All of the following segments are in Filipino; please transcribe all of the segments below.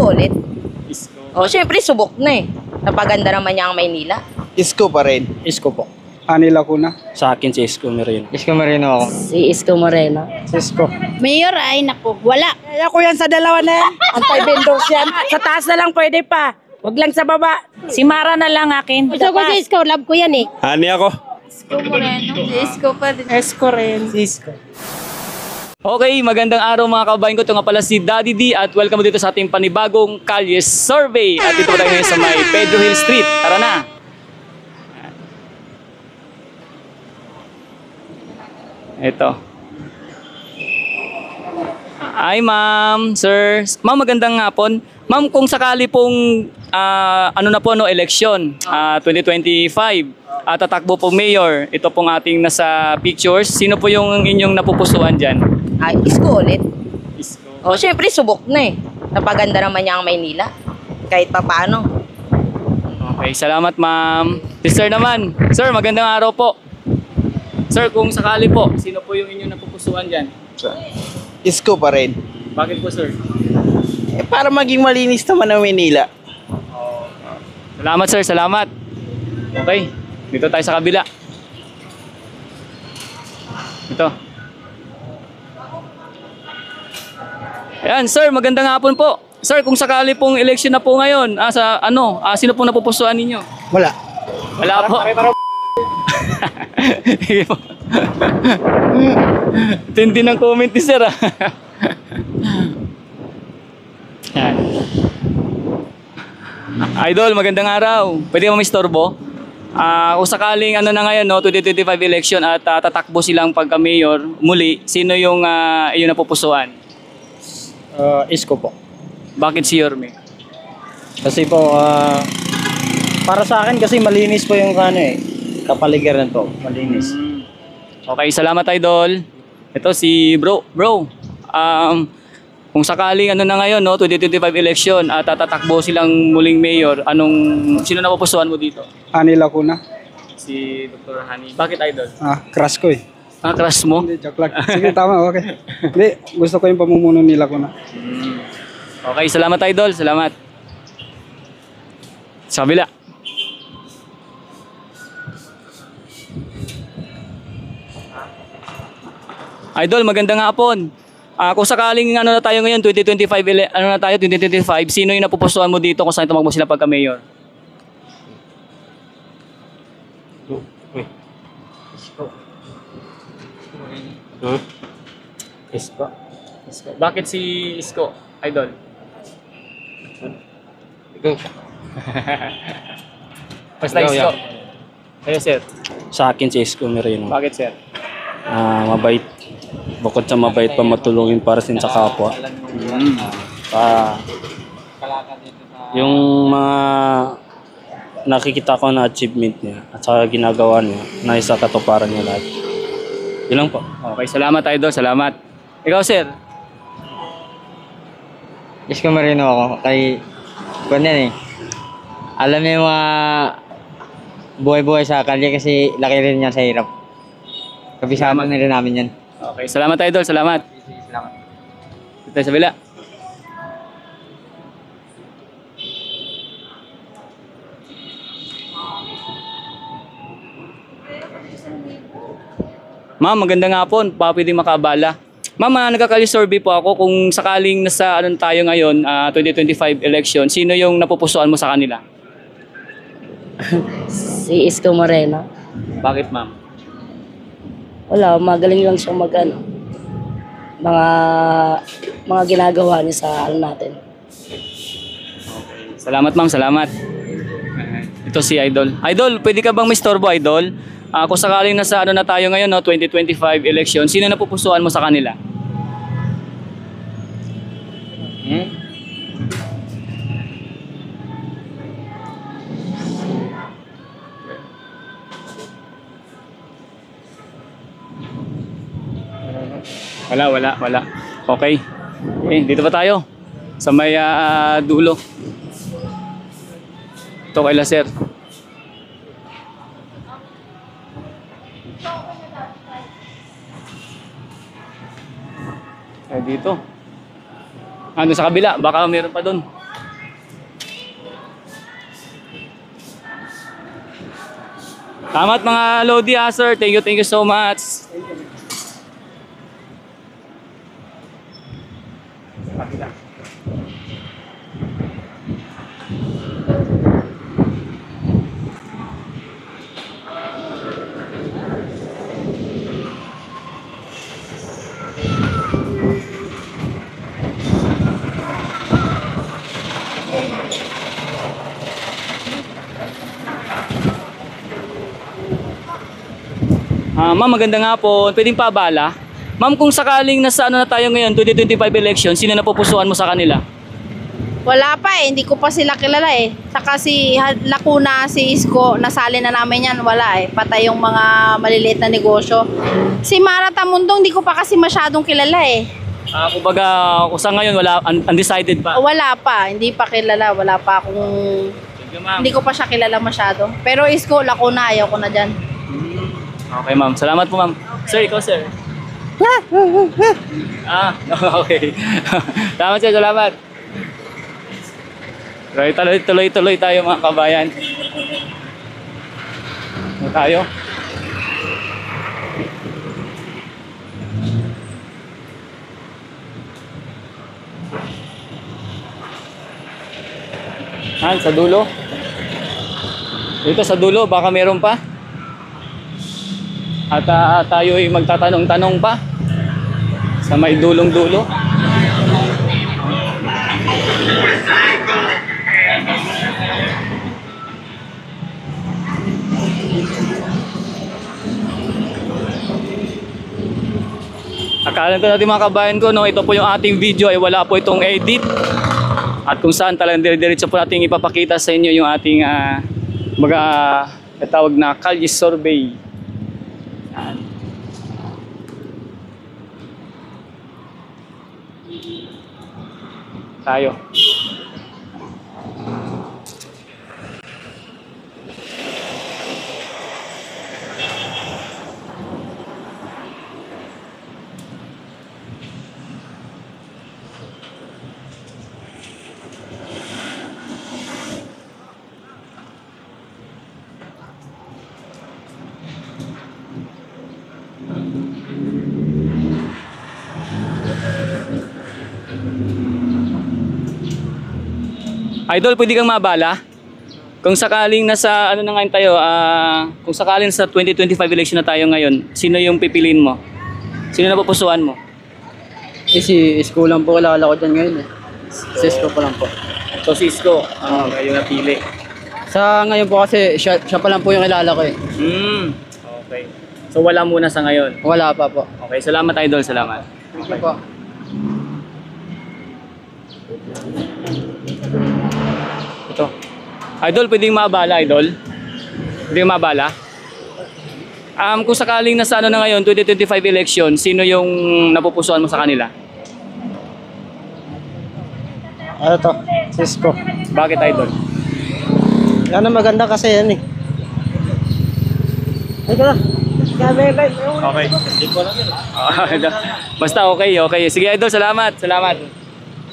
Isko ulit. Isko. O, syempre, subok na eh. Napaganda naman niya ang Maynila. Isko pa rin. Isko po. Ani Lacuna. Sa akin si Isko Moreno. Isko Moreno ako. Si Isko Moreno. Isko. Mayor ay naku, wala. Kaya ko yan sa dalawa na yan. Anti-vendors yan. Sa taas na lang pwede pa. Huwag lang sa baba. Si Mara na lang akin. Gusto ko si Isko, love ko yan eh. Ani ako. Isko Moreno. Isko pa din. Isko rin. Isko. Okay, magandang araw mga kabayan ko. Ito nga pala si Daddy D at welcome dito sa ating panibagong Kalye Survey. At dito tayo ngayon sa may Pedro Hill Street. Tara na! Ito. Ay ma'am, sir. Ma'am, magandang hapon. Ma'am, kung sakali pong election 2025 tatakbo pong mayor, ito pong ating nasa pictures. Sino po yung inyong napupusuan dyan? Ay, Isko ulit. Isko. O, syempre, subok na eh. Napaganda naman niya ang Maynila. Kahit pa paano. Okay, salamat ma'am. Si sir naman. Sir, magandang araw po. Sir, kung sakali po, sino po yung inyong napupusuan dyan? Isko pa rin. Bakit po sir? Para maging malinis naman ang Manila. Salamat sir, salamat. Okay, dito tayo sa kabila. Ito. Ayan sir, magandang hapon po. Sir, kung sakali pong election na po ngayon, sino pong napupusuan ninyo? Wala. Wala po. Sige po. Tindi ng comment ni sir ah. Yan. Idol, magandang araw. Pwede mo istorbo? Kung sakaling na ngayon, 2025 election at tatakbo silang pagka-mayor muli, sino yung iyong napupusuan? Isko po. Bakit si Yorme? Kasi po, para sa akin kasi malinis po yung kapaligiran po. Malinis. Okay, salamat idol. Ito si bro. Kung sakaling na ngayon, 2025 election at tatakbo silang muling mayor, sino napupusuan mo dito? Ani Lacuna. Si Dr. Hani. Bakit idol? Crush ko eh. Crush mo? Hindi, joke lang. Sige, tama, okay. Hindi, gusto ko yung pamumuno ni Lacuna. Okay, salamat idol. Salamat. Sa kabila. Idol, magandang hapon. Kung sakaling na tayo ngayon, 2025, 2025, sino yung napupusuan mo dito kung saan tumakbo sila pagka-mayor? Isko. Bakit si Isko, idol? Basta Isko. Kayo sir. Sa akin si Isko Moreno. Bakit sir? Mabait. Bukod sa mabait pa matulungin para sa kapwa. Yung mga nakikita ko na achievement niya at saka ginagawa niya na isa katuparan niya lahat. Yun lang po. Okay, salamat idol, salamat. Ikaw sir? Isko Moreno ako. Alam niya yung mga buhay-buhay sa kalye kasi laki rin niya sa hirap. Kabisama na rin namin yan. Okay, salamat idol, salamat. Salamat. Dito tayo sa bila. Ma'am, magandang hapon. Baka pwedeng makabala. Ma'am, nagka-Kalye survey po ako kung sakaling nasa tayo ngayon, 2025 election, sino yung napupusuan mo sa kanila? Si Isko Moreno. Bakit ma'am? Wala, magaling lang siyang mga ginagawa niya sa natin. Salamat ma'am, salamat. Ito si Idol. Idol, pwede ka bang mistorbo Idol? Kung sakaling nasa na tayo ngayon, 2025 election, sino napupusuan mo sa kanila? Wala. Okay. Dito pa tayo. Sa may dulo. Ito kay sir. Dito. Sa kabila, baka meron pa doon. Salamat mga Lodi ha, sir. Thank you so much. Ma'am, magandang hapon. Pwedeng paabala? Ma'am, kung sakaling nasa ano na tayo ngayon, 2025 election, sino napupusuan mo sa kanila? Wala pa eh, hindi ko pa sila kilala eh. Saka si Lacuna, si Isko, nasali na namin yan, wala eh. Patay yung mga maliliit na negosyo. Si Mara Tamundong, hindi ko pa kasi masyadong kilala eh. Kumbaga, kung sa ngayon, wala, undecided pa. Wala pa, hindi pa kilala, wala pa akong... Thank you, ma'am. Hindi ko pa siya kilala masyado. Pero Isko, Lacuna, ayaw ko na dyan. Okay, ma'am. Salamat po, ma'am. Sir, ikaw, sir. Okay. Salamat, sir. Salamat. Tuloy tayo, mga kabayan. Ano tayo? Sa dulo. Dito sa dulo, baka meron pa. At tayo ay magtatanong-tanong pa sa may dulong-dulo. Akala ko natin mga kabayan ko, no, ito po yung ating video ay wala po itong edit. At kung saan talagang dire-diretso po natin ipapakita sa inyo yung ating tawag na kalye survey. Yan. Tayo. Idol, pwede kang mabala? Kung sakaling nasa ano na ngayon tayo, kung sakaling sa 2025 election na tayo ngayon, sino yung pipiliin mo? Sino na pupusuan mo? Si Isko lang po kilala ko dyan ngayon eh. Si Isko pa lang po. So si Isko, yung napili. Sa ngayon po kasi siya pa lang po yung kilala ko eh. Okay. So wala muna sa ngayon. Wala pa po. Okay, salamat Idol, salamat. Okay po. Ito. Idol, pwedeng mabala, Idol? Pwedeng mabala? Kung sakaling nasa ano na ngayon, 2025 election, sino yung napupusuan mo sa kanila? Ano to? Cisco. Bakit, Idol? Yan ang maganda kasi yan eh. Ito na. Okay. Basta okay. Sige, Idol, salamat.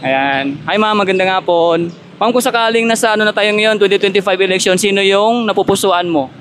Ayan. Hi ma'am, magandang hapon. Ma'am, kung sakaling nasa ano na tayo ngayon, 2025 election, sino yung napupusuan mo?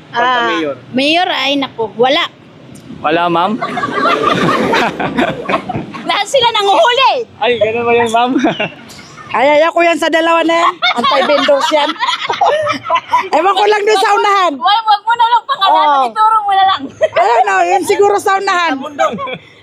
Mayor. Mayor ay naku, wala. Wala, ma'am? Lahat sila nanguhuli. Ay, ganun ba yun, ma'am? Ay, ko yan sa dalawa na yan. Anti-vendors yan. Ewan ko lang doon sa unahan. Wag mo na lang pangalanan, ituro mo na lang. Ayun na, yun siguro sa unahan.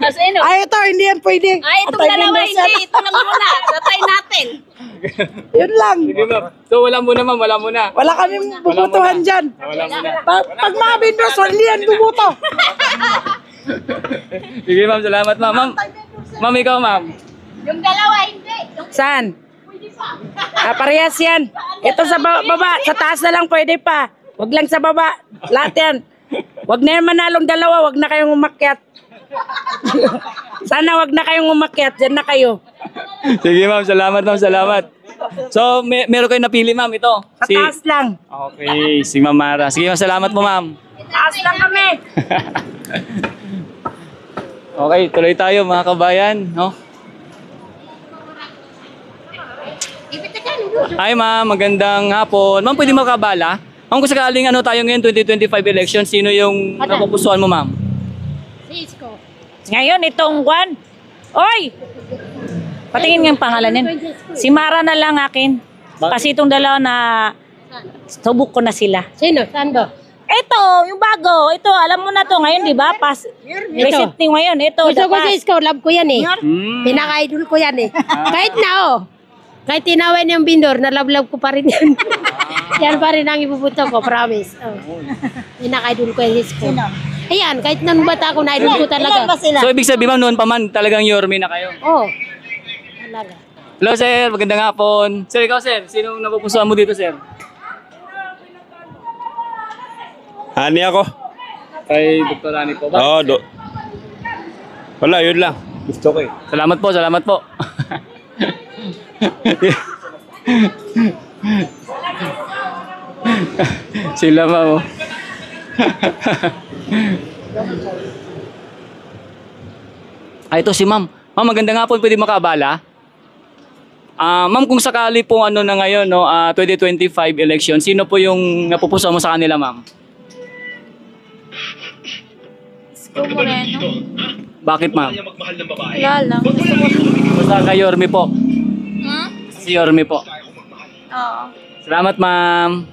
Sino? Ay, ito, hindi yan pwede. Ay, itong dalawa Anti-vendors yan. hindi. Ito lang muna. Tatay natin. Yun lang. Sige, ma'am. So, wala muna, ma'am. Wala muna. Wala kaming bubutuhan dyan. Wala muna. Pag mga vendors, hindi yan bubuto. Sige, ma'am. Salamat, ma'am. Ma'am, ikaw, ma'am. Yung dalawa hindi. Saan? Parehas yan. Ito sa baba, sa taas na lang pwede pa. Wag lang sa baba. Lahat yan. Wag na yan manalong dalawa, wag na kayong umakyat. Sana wag na kayong umakyat, dyan na kayo. Sige, ma'am. Salamat, ma'am. Salamat. So, meron kayo napili, ma'am. Ito. Sa taas lang. Okay. Si Ma'am Mara. Sige, ma'am. Salamat po, ma'am. Taas lang kami. Okay, tuloy tayo, mga kabayan. No? Hi ma'am, magandang hapon. Ma'am, pwede makabala? Ma'am, kung sakaling ano tayo ngayon, 2025 election, sino yung napupusuan mo, ma'am? Si Isko. Ngayon, itong Juan. Oy! Patingin nga ang pangalan niyan. Si Mara na lang akin. Kasi itong dalawa na subok ko na sila. Sino? Saan ba? Ito, yung bago. Ito, alam mo na to ngayon, di ba? Receipt ni ngayon. Ito, Gusto ko the si pass. Isko. Love ko yan eh. Pinaka-idol ko yan eh. Kahit na oh. Kahit tinawin yung bindor, nalab-lab ko pa rin yan. Yan pa rin ang ipupunta ko, promise. Oh. Pinaka-idol ko yan, Isko. Ayan, kahit nang bata ako, na-idol ko talaga. So, ibig sabihin, ma'am, noon pa man, talagang Yorme na kayo. Oh, talaga. Hello, sir. Magandang hapon. Sir, ikaw, sir. Sinong napupusuan mo dito, sir? Ani ako? Kay Dr. Rani po. Oo, wala, yun lang. Gusto ko eh. Salamat po, salamat po. Sila, ma'am. Oh. Ito si ma'am. Ma'am, magandang hapon. Pwede makabala? Ma'am, kung sakali po ano na ngayon, no, 2025 election, sino po yung napupusuan mo sa kanila, ma'am? Isko Moreno. Bakit, ma'am? Wala lang. Gusto ko. Basta kay Yorme po. Si Yorme po. Oo. Salamat, ma'am.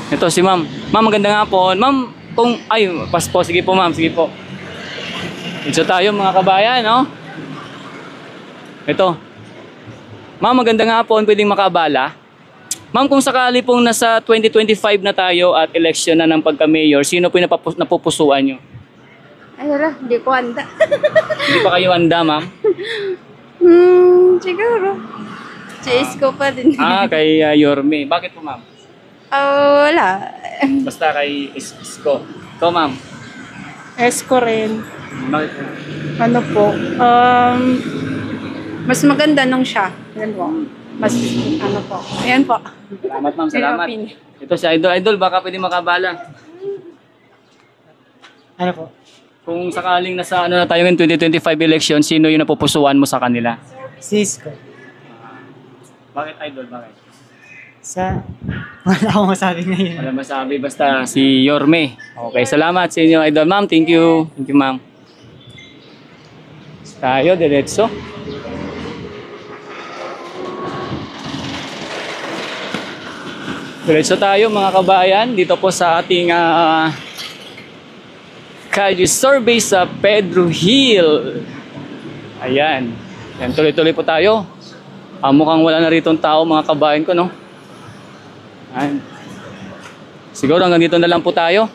Ito si ma'am. Ma'am, magandang hapon. Ma'am, kung... Ay, pas po. Sige po, ma'am. Sige po. Ito tayo, mga kabayan, no? Ito. Ma'am, magandang hapon. Pwedeng makabala. Ma'am, kung sakali pong nasa 2025 na tayo at election na ng pagka-mayor, sino po yung napupusuan nyo? Ay, wala. Hindi ko handa. Hindi pa kayo handa, ma'am? Siguro. Si Isko pa din. Kay Yorme. Bakit po, ma'am? Wala. Basta kay Isko. Ito, ma'am. Isko rin. Bakit po? Ano po? Mas maganda nung siya. Yan po. Mas ano po. Ayan po. Salamat, ma'am. Salamat. Ito si Idol. Idol, baka pwede makabala. Ano po? Kung sakaling nasa ano na tayo ng 2025 election, sino yung napupusuan mo sa kanila? Cisco. Bakit, Idol? Bakit? Wala akong masabi ngayon. Wala masabi, basta si Yorme. Okay, salamat sa inyo, Idol. Ma'am, thank you. Thank you, ma'am. Tayo, diretso. Diretso tayo, mga kabayan. Dito po sa ating Kalye Survey sa Pedro Hill. Ayan. Yan, tuloy-tuloy po tayo. Mukhang wala na rito ang tao, mga kabayan ko, no? Ayan. Siguro hanggang dito na lang po tayo.